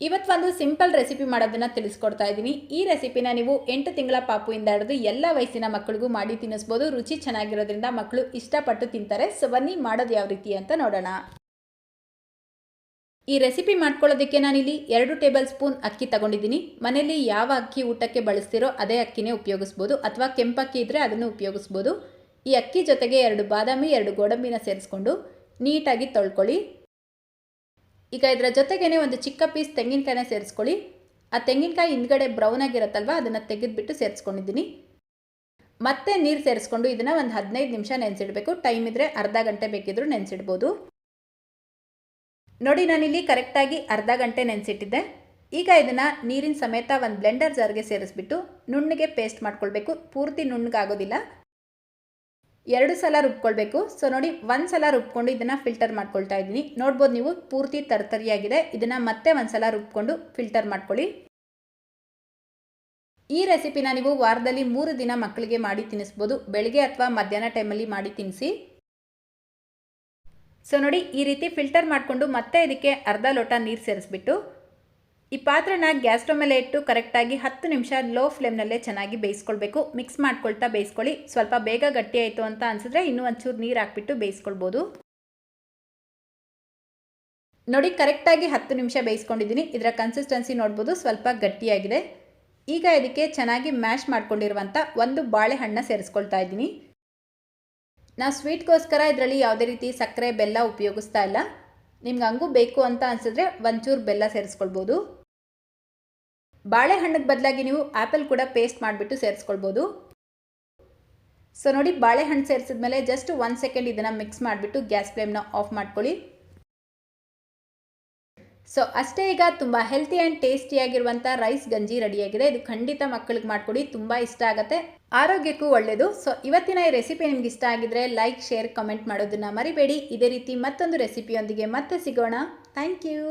ಇವತ್ತು ಒಂದು simple recipe ಮಾಡೋದನ್ನು ತಿಳಿಸ್ಕೊಡ್ತಾ ಇದ್ದೀನಿ. ಈ ರೆಸಿಪಿನ ನೀವು 8 ತಿಂಗಳ ಪಾಪುಯಿಂದ ಹಿಡಿದು ಎಲ್ಲ ವಯಸ್ಸಿನ ಮಕ್ಕಳಿಗೂ ಮಾಡಿ ತಿನ್ನಿಸ್ಬೋದು. ರುಚಿ ಚೆನ್ನಾಗಿರೋದ್ರಿಂದ ಮಕ್ಕಳು ಇಷ್ಟಪಟ್ಟು ತಿಂತಾರೆ. ಸೊ ಬನ್ನಿ ಮಾಡೋದು ಯಾವ ರೀತಿ ಅಂತ ನೋಡೋಣ. ಈ ರೆಸಿಪಿ ಮಾಡ್ಕೊಳ್ಳೋದಕ್ಕೆ ನಾನಿಲ್ಲಿ 2 ಟೇಬಲ್ ಸ್ಪೂನ್ ಅಕ್ಕಿ ತಗೊಂಡಿದ್ದೀನಿ. ಮನೆಯಲ್ಲಿ ಯಾವ ಅಕ್ಕಿ ಊಟಕ್ಕೆ ಬಳಸ್ತಿರೋ ಅದೇ ಅಕ್ಕಿನೇ ಉಪಯೋಗಿಸ್ಬೋದು, ಅಥವಾ ಕೆಂಪಕ್ಕಿ ಇದ್ದರೆ ಅದನ್ನು ಉಪಯೋಗಿಸ್ಬೋದು. ಈ ಅಕ್ಕಿ ಜೊತೆಗೆ 2 ಬಾದಾಮಿ 2 ಗೋಡಂಬಿನ ಸೇರಿಸ್ಕೊಂಡು ನೀಟಾಗಿ ತೊಳ್ಕೊಳ್ಳಿ. ಈಗ ಇದರ ಜೊತೆಗೇ ಒಂದು ಚಿಕ್ಕ ಪೀಸ್ ತೆಂಗಿನಕಾಯಿನ ಸೇರಿಸ್ಕೊಳ್ಳಿ. ಆ ತೆಂಗಿನಕಾಯಿ ಹಿಂದ್ಗಡೆ ಬ್ರೌನ್ ಆಗಿರುತ್ತಲ್ವ, ಅದನ್ನು ತೆಗೆದುಬಿಟ್ಟು ಸೇರಿಸ್ಕೊಂಡಿದ್ದೀನಿ. ಮತ್ತೆ ನೀರು ಸೇರಿಸ್ಕೊಂಡು ಇದನ್ನು ಒಂದು 15 ನಿಮಿಷ ನೆನೆಸಿಡಬೇಕು. ಟೈಮ್ ಇದ್ದರೆ ಅರ್ಧ ಗಂಟೆ ಬೇಕಿದ್ರೂ ನೆನೆಸಿಡ್ಬೋದು. ನೋಡಿ, ನಾನಿಲ್ಲಿ ಕರೆಕ್ಟಾಗಿ ಅರ್ಧ ಗಂಟೆ ನೆನೆಸಿಟ್ಟಿದ್ದೆ. ಈಗ ಇದನ್ನು ನೀರಿನ ಸಮೇತ ಒಂದು ಬ್ಲೆಂಡರ್ ಜಾರ್ಗೆ ಸೇರಿಸ್ಬಿಟ್ಟು ನುಣ್ಣಗೆ ಪೇಸ್ಟ್ ಮಾಡ್ಕೊಳ್ಬೇಕು. ಪೂರ್ತಿ ನುಣ್ಣಗಾಗೋದಿಲ್ಲ, 2 ಸಲ ರುಬ್ಕೊಳ್ಬೇಕು. ಸೊ ನೋಡಿ, 1 ಸಲ ರುಬ್ಕೊಂಡು ಇದನ್ನು ಫಿಲ್ಟರ್ ಮಾಡ್ಕೊಳ್ತಾ ಇದ್ದೀನಿ. ನೋಡ್ಬೋದು ನೀವು, ಪೂರ್ತಿ ತರ್ತರಿಯಾಗಿದೆ. ಇದನ್ನು ಮತ್ತೆ 1 ಸಲ ರುಬ್ಕೊಂಡು ಫಿಲ್ಟರ್ ಮಾಡ್ಕೊಳ್ಳಿ. ಈ ರೆಸಿಪಿನ ನೀವು ವಾರದಲ್ಲಿ 3 ದಿನ ಮಕ್ಕಳಿಗೆ ಮಾಡಿ ತಿನ್ನಿಸ್ಬೋದು. ಬೆಳಗ್ಗೆ ಅಥವಾ ಮಧ್ಯಾಹ್ನ ಟೈಮಲ್ಲಿ ಮಾಡಿ ತಿನ್ನಿಸಿ. ಸೊ ನೋಡಿ, ಈ ರೀತಿ ಫಿಲ್ಟರ್ ಮಾಡಿಕೊಂಡು ಮತ್ತೆ ಇದಕ್ಕೆ ಅರ್ಧ ಲೋಟ ನೀರು ಸೇರಿಸ್ಬಿಟ್ಟು ಈ ಪಾತ್ರೆನ ಗ್ಯಾಸ್ ಸ್ಟವ್ ಮೇಲೆ ಇಟ್ಟು ಕರೆಕ್ಟಾಗಿ 10 ನಿಮಿಷ ಲೋ ಫ್ಲೇಮ್ನಲ್ಲೇ ಚೆನ್ನಾಗಿ ಬೇಯಿಸ್ಕೊಳ್ಬೇಕು. ಮಿಕ್ಸ್ ಮಾಡ್ಕೊಳ್ತಾ ಬೇಯಿಸ್ಕೊಳ್ಳಿ. ಸ್ವಲ್ಪ ಬೇಗ ಗಟ್ಟಿ ಆಯಿತು ಅಂತ ಅನಿಸಿದ್ರೆ ಇನ್ನೂ ಒಂಚೂರು ನೀರು ಹಾಕ್ಬಿಟ್ಟು ಬೇಯಿಸ್ಕೊಳ್ಬೋದು. ನೋಡಿ, ಕರೆಕ್ಟಾಗಿ 10 ನಿಮಿಷ ಬೇಯಿಸ್ಕೊಂಡಿದ್ದೀನಿ. ಇದರ ಕನ್ಸಿಸ್ಟೆನ್ಸಿ ನೋಡ್ಬೋದು, ಸ್ವಲ್ಪ ಗಟ್ಟಿಯಾಗಿದೆ. ಈಗ ಇದಕ್ಕೆ ಚೆನ್ನಾಗಿ ಮ್ಯಾಶ್ ಮಾಡ್ಕೊಂಡಿರುವಂಥ ಒಂದು ಬಾಳೆಹಣ್ಣು ಸೇರಿಸ್ಕೊಳ್ತಾ ಇದ್ದೀನಿ. ನಾವು ಸ್ವೀಟ್ಗೋಸ್ಕರ ಇದರಲ್ಲಿ ಯಾವುದೇ ರೀತಿ ಸಕ್ಕರೆ ಬೆಲ್ಲ ಉಪಯೋಗಿಸ್ತಾ ಇಲ್ಲ. ನಿಮ್ಗೆ ಹಂಗೂ ಬೇಕು ಅಂತ ಅನಿಸಿದ್ರೆ ಒಂಚೂರು ಬೆಲ್ಲ ಸೇರಿಸ್ಕೊಳ್ಬೋದು. ಬಾಳೆಹಣ್ಣಿಗೆ ಬದಲಾಗಿ ನೀವು ಆ್ಯಪಲ್ ಕೂಡ ಪೇಸ್ಟ್ ಮಾಡಿಬಿಟ್ಟು ಸೇರಿಸ್ಕೊಳ್ಬೋದು. ಸೊ ನೋಡಿ, ಬಾಳೆಹಣ್ಣು ಸೇರಿಸಿದ್ಮೇಲೆ ಜಸ್ಟ್ 1 ಸೆಕೆಂಡ್ ಇದನ್ನು ಮಿಕ್ಸ್ ಮಾಡಿಬಿಟ್ಟು ಗ್ಯಾಸ್ ಫ್ಲೇಮ್ನ ಆಫ್ ಮಾಡ್ಕೊಳ್ಳಿ. ಸೊ ಅಷ್ಟೇ, ಈಗ ತುಂಬ ಹೆಲ್ತಿ ಆ್ಯಂಡ್ ಟೇಸ್ಟಿಯಾಗಿರುವಂಥ ರೈಸ್ ಗಂಜಿ ರೆಡಿಯಾಗಿದೆ. ಇದು ಖಂಡಿತ ಮಕ್ಕಳಿಗೆ ಮಾಡಿಕೊಡಿ, ತುಂಬ ಇಷ್ಟ ಆಗುತ್ತೆ, ಆರೋಗ್ಯಕ್ಕೂ ಒಳ್ಳೆಯದು. ಸೊ ಇವತ್ತಿನ ಈ ರೆಸಿಪಿ ನಿಮ್ಗೆ ಇಷ್ಟ ಆಗಿದ್ರೆ ಲೈಕ್, ಶೇರ್, ಕಮೆಂಟ್ ಮಾಡೋದನ್ನು ಮರಿಬೇಡಿ. ಇದೇ ರೀತಿ ಮತ್ತೊಂದು ರೆಸಿಪಿಯೊಂದಿಗೆ ಮತ್ತೆ ಸಿಗೋಣ. Thank you.